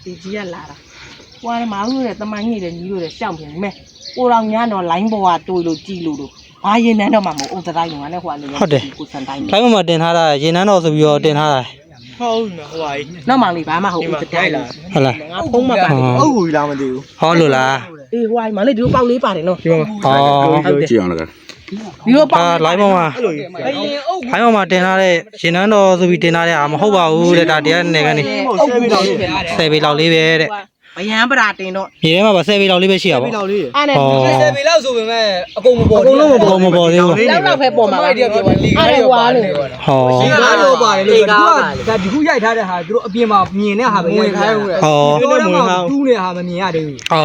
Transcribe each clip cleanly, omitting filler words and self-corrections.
ဒီကြီးကလာတာဟိုကမောင်တို့ရဲ့တမိုင်းကြီးတဲ့ညီတို့ရဲ့ရှောက်ပြင်မဲ့ကိုတော်ညာတော့လိုင်းပေါ်ကတွေးလို့ကြည်လို့ဘာရင်နန်းတော့မှမဟုတ်ဥဒတိုင်းကလည်းဟိုကလည်းကိုစံတိုင်းလိုင်းမှာတင်ထားတာရေနန်းတော်ဆိုပြီးတော့တင်ထားတာဟုတ်နော်ဟိုဟာကြီးနောက်မှလေးဘာမှဟုတ်ဥဒတိုင်းလားဟုတ်လားငါဖုံးမပါတယ်အုပ်ဘူးလားမသိဘူးဟောလို့လားအေးဟိုကမလေးဒီလိုပေါက်လေးပါတယ်နော်ဟောကြည့်အောင်လားဒီလိုပေါက်လိုင်းပေါ်မှာအဲ့လိုကြီးဘယင်အုပ်လိုင်းပေါ်မှာတင်ထားတဲ့ရေနန်းတော်ဆိုပြီးတင်ထားတဲ့အာမဟုတ်ပါဘူးတဲ့ဒါတရားနယ်ကနေ10ပေလောက်လေးပဲတဲ့ဘယံပရာတင်တော့မြေထဲမှာပါ10ပေလောက်လေးပဲရှိရပါဘောအဲ့နဲ့10ပေလောက်ဆိုပေမဲ့အကုန်မပေါ်သေးဘူးအကုန်မပေါ်သေးဘူးလောက်ပဲပေါ်မှာပါအဲ့ဒါဟွာလေဟောဒီကားတော့ပါတယ်လို့ဒါဒီခုရိုက်ထားတဲ့ဟာသူတို့အပြင်မှာမြင်တဲ့ဟာပဲရိုက်ထားတယ်ဟောတူးတဲ့ဟာမမြင်ရသေးဘူးဟော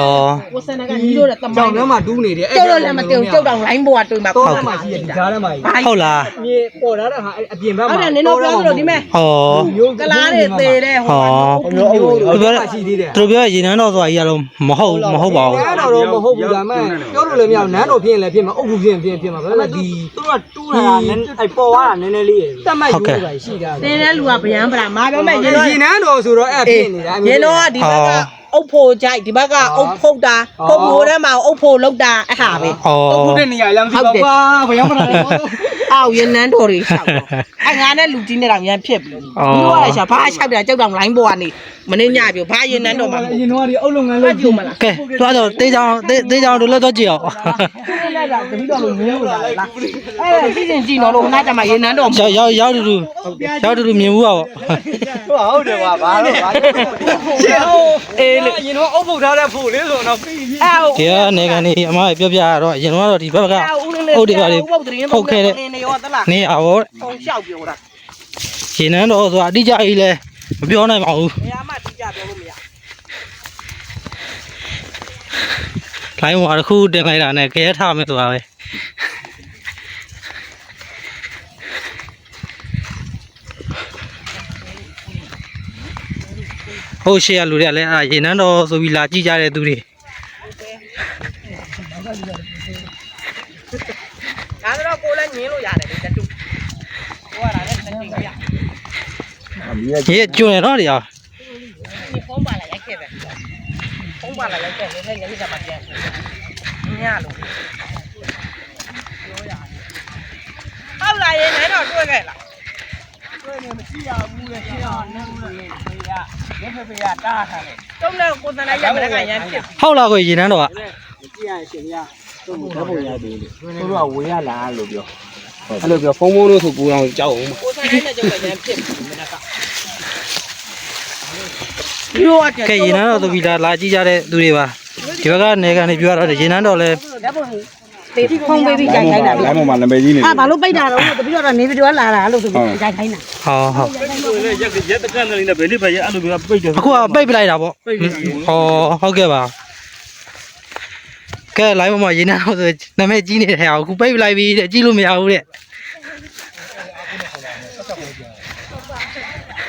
ကိုစံကညီတို့တဲ့တမိုင်းကြောင်ထဲမှာတူးနေတယ်ကျောက်တော့လည်းမတင်ကျောက်တောင်လိုင်းပေါ်ကတွေးမှာတော့မှရှိတယ်ဒီကြားထဲမှာဟုတ်လားမြေပေါ်ထားတဲ့ဟာအပြင်ဘက်မှာဟုတ်တယ်နင်တို့ပြောလို့ဒီမဲ့ဟောကလားတွေသေးတဲ့ဟိုသူပြောရှိသေးတယ်သူပြောရေနန်းတော်ဆိုတာကြီးကတော့မဟုတ်ပါဘူးနန်းတော်တော့မဟုတ်ဘူးဒါမှပြောလို့လည်းမရနန်းတော်ဖြစ်ရင်လည်းဖြစ်မှာအုပ်ဘူးဖြစ်မှာဘာလဲဒီသူကတူးတာနည်းအဲ့ပေါ်သွားတာနည်းနည်းလေးတတ်မှတ်ယူတာရှိတာတင်းတဲ့လူကဗျံပရာမာပြောမဲ့ရေနန်းတော်ဆိုတော့အဲ့ဖြစ်နေတာရေတော့ကဒီဘက်ကအုပ်ဖို့ကြိုက်ဒီဘက်ကအုပ်ဖုတ်တာဖုတ်ဖို့ထဲမှာအုပ်ဖို့လောက်တာအဟာပဲအုပ်ဖို့တဲ့နေရာလည်းမသိပါဘူးကွာဗျံပရာအော်ရေနန်းတော်တွေရှောက်တော့အဲ့ငါနဲ့လူကြီးနဲ့တော့ရန်ဖြစ်ပြီဒီလိုကလည်းရှောက်ဘာရှောက်တာကြောက်တောင်လိုင်းပေါ်ကနေမင်းညပြဘာရေနန်းတော်မှာရင်တော့ဒီအုပ်လုပ်ငန်းလုပ်ကြည့်မလားကဲသွားတော့တေးချောင်းတို့လည်းတော့ကြည့်အောင်လိုက်တာတတိတော်လို့မြင်လို့လားအဲ့ဒီစဉ်ကြည့်တော့လို့ခဏကြမှာရေနန်းတော်ရောက်တူမြင်ဘူးပါဟုတ်တယ်ကွာဘာလို့အေးလေရင်တော့အုပ်ဖုတ်ထားတဲ့ဖို့လေးဆိုတော့ပြီးပြီဒီကနေကနေအမပြောပြရတော့ရင်တော့ဒီဘက်ကအုပ်တွေပါလေဖုတ်ခဲ့တဲ့နေအောင်ဖုံလျှောက်ပြောတာရေနန်းတော်ဆိုတာအတိအကျကြီးလဲမပြောနိုင်ပါဘူးဘယ်မှအတိအကျပြောလို့မရလိုင်းဝါတစ်ခုတင်လိုက်တာနဲ့ခဲထားမယ်ဆိုတာပဲဟုတ်ရှေ့ရလူတွေကလည်းရေနန်းတော်ဆိုပြီးလာကြည့်ကြတဲ့သူတွေဒါဆိုတော့ကိုလည်းညင်းလို့ရတယ်တတူကိုကလည်းတတူရရေကျွန်းတော့ဒီအောင်ဒီဖုံးပါလာရိုက်ခဲ့ပဲဖုံးပါလာရိုက်ခဲ့နည်းနည်းညနေကမှပြန်ညလို့ဟုတ်လားရေနိုင်တော့တွေ့ခဲ့လားတွေ့နေမရှိရဘူးလေရှင်းအောင်နည်းနည်းဖေးရရဲဖေးရတားထားတယ်တုံးတော့ကိုယ်စံလိုက်ရမလည်းကရမ်းဖြစ်ဟုတ်လားကိုရေနန်းတော့ကကြည့်ရရှင်ဗျာသူ့ကိုဓာတ်ပုံရိုက်ပေးလေသူတို့ကဝေးရလားလို့ပြောအဲ့လိုပြောဖုံးလို့ဆိုပူအောင်ကြောက်အောင်ကိုယ်စံလိုက်နဲ့ကြောက်ရမ်းဖြစ်မနက်ကကဲရေနန်းတော်ဆိုပြီးလာကြည့်ကြတဲ့သူတွေပါဒီဘက်ကနေကနေပြောတော့ရေနန်းတော်လဲတေးဖုံးပေးပြီးကြိုင်ခိုင်းတာလမ်းပေါ်မှာနာမည်ကြီးနေဘာလို့ပိတ်တာတော့တပည့်တော့နေဗီဒီယိုလာတာလို့ဆိုပြီးကြိုင်ခိုင်းတာဟုတ်ရက်တကန်းလေးနဲ့ဘယ်လေးပဲအဲ့လိုပြောပိတ်တယ်အခုကပိတ်ပလိုက်တာပေါ့ဟောဟုတ်ကဲ့ပါကဲလိုင်းပေါ်မှာရေနန်းတော်ဆိုနာမည်ကြီးနေတဲ့ဟာအခုပိတ်ပလိုက်ပြီတဲ့ကြည့်လို့မရဘူးတဲ့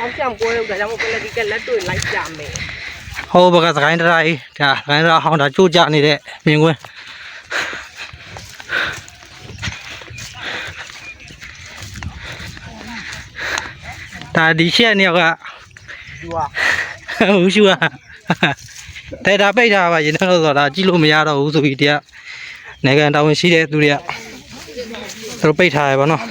အောက်ကြောင်ကိုရောက်တာကြောင့်ကိုလည်းဒီကလက်တွေ့လိုက်ကြမယ်ဟောဘကစကိုင်းတရိုင်းဒါစကိုင်းတရာဟောင်းတာကြိုးကြနေတဲ့မြင်ကွင်းဒါဒီရှက်နေကဟုတ်ရှူอ่ะတဲ့ဒါပိတ်ထားပါရေနန်းတော်ဆိုတာကြည့်လို့မရတော့ဘူးဆိုပြီးတရားနေကန်တာဝန်ရှိတဲ့သူတွေကသူတို့ပိတ်ထားရပါတော့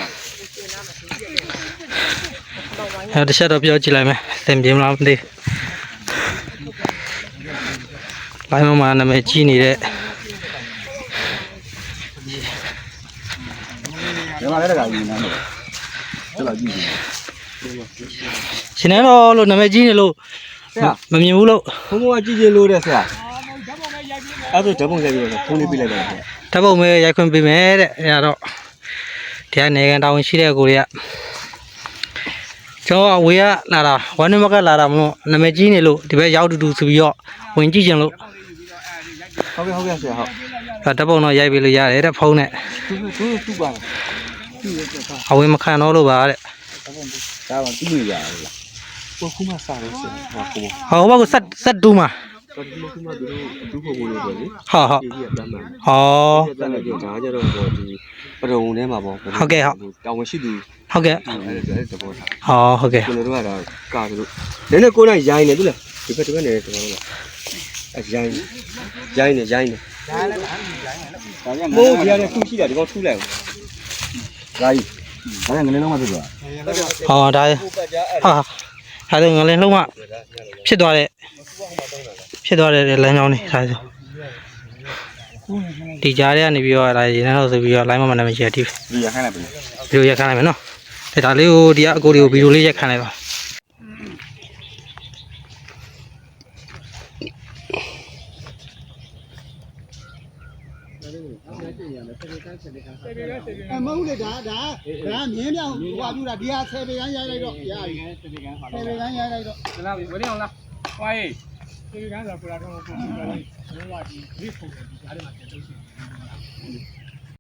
အဲ့တစ်ချက်တော့ပြောကြည့်လိုက်မယ်သင်ပြင်းမလားမသိလိုင်းမှာနာမည်ကြီးနေတဲ့ဒီမှာလည်းတခါကြီးနေတယ်ကျလာကြည့်ရှင်နေတော့လို့နာမည်ကြီးနေလို့မမြင်ဘူးလို့ဘုံဘုံကကြည့်ချင်လို့တဲ့ဆရာအဲ့ဒါဓာတ်ပုံရိုက်ပြီးတော့ဖုန်းလေးပြလိုက်တယ်ဓာတ်ပုံမဲရိုက်ခွင့်ပေးမယ်တဲ့အဲ့တော့ဒီကနေကန်တာဝန်ရှိတဲ့ကိုတွေကကျွန်တော်အဝေးကလာတာဝမ်းနည်းမကလာတာမလို့နာမည်ကြီးနေလို့ဒီဘက်ရောက်တူဆိုပြီးတော့ဝင်ကြည့်ကြလို့ဟုတ်ကဲ့ဆရာဟုတ်ဓာတ်ပုံတော့ရိုက်ပေးလို့ရတယ်တဲ့ဖုန်းနဲ့သူ့ပါအဝေးမခံတော့လို့ပါတဲ့ဒါမှသိနေရတယ်လားကိုခုမှစားလို့ဆရာဟောဘာကိုဆက်တူးမှာတော်ဒီခုမှသူတို့ဒုက္ခကိုလို့ပဲလေဟုတ်ဟုတ်ဒီကတမ်းမှာဟောတမ်းလည်းဒါကြတော့ဒီပရုံထဲမှာပေါ့ဟုတ်ကဲ့ဟုတ်တောင်းဝင်ရှိသူဟုတ်ကဲ့အဲ့ဒါသဘောထားဟောဟုတ်ကဲ့ကျွန်တော်တို့ကတော့ကာဆိုလို့နည်းနည်းကိုယ်နိုင်ရိုင်းနေပြီလား ဒီဘက်နေတယ်ကျွန်တော်တို့အရိုင်းနေဒါကမိုးပြရတဲ့ခုရှိတာဒီကောင်ထူးလိုက်ဒါကြီးဒါကငလင်းလုံးမဖြစ်သွား ဟောဒါဟာဒါငလင်းလုံးဝဖြစ်သွားတဲ့လမ်းကြောင်းနေဒါဆိုဒီကြားထဲကနေပြီးတော့ဒါရေနန်းတော့ဆိုပြီးတော့ line မနာမည်ရတီး ဒီရခိုင်းလိုက်ပြီ ဗီဒီယိုရက်ခိုင်းလိုက်မယ်နော်ဒါလေးကိုဒီကအကိုတွေကိုဗီဒီယိုလေးရက်ခိုင်းလိုက်ပါမဟုတ်လေဒါမြင်းပြောင်းဟွာပြူတာဒီဟာ10ပေခန်းရိုက်လိုက်တော့ရပြီ10ပေခန်းရိုက်လိုက်တော့ ဒီလားဝေးအောင်လားဝိုင်းဒီကန်းဆိုပရာတော့ကိုပြောတယ်ဘယ်လိုလဲဒီပုံစံဒီကြားထဲမှာပြန်လို့ရှိရင်